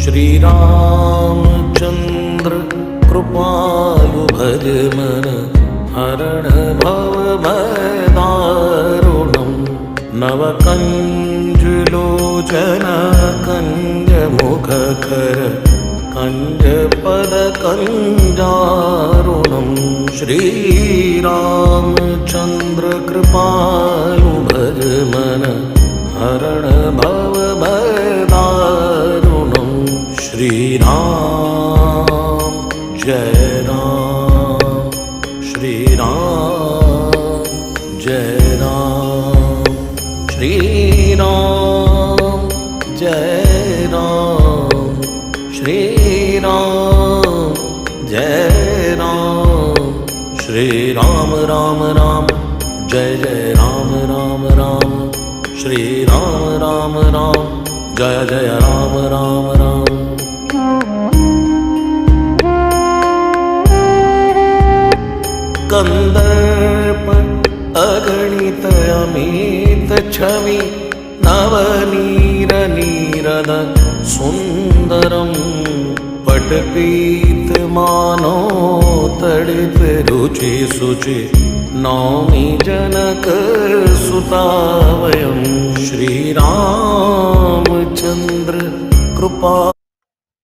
श्रीरामचन्द्र कृपालु भज मन हरण भव भयदारुणम् नवकञ्जुलोचन कञ्जमुखकर कञ्जपदकञ्जारुणम् श्रीरामचन्द्र कृपालु भज मन हरण भव भयदारुणम् श्रीराम जय राम श्रीराम जय राम श्रीराम जय राम श्रीराम जय राम श्रीराम राम राम जय जय राम राम राम श्रीराम राम राम जय जय राम राम राम। कंदर्प अगणित अमित छवि नवनीर नीरद सुंदरम पटपीत मानो तड़ित रुचि सुचि नौमि जनक सुतावयम् श्रीरामचन्द्र कृपा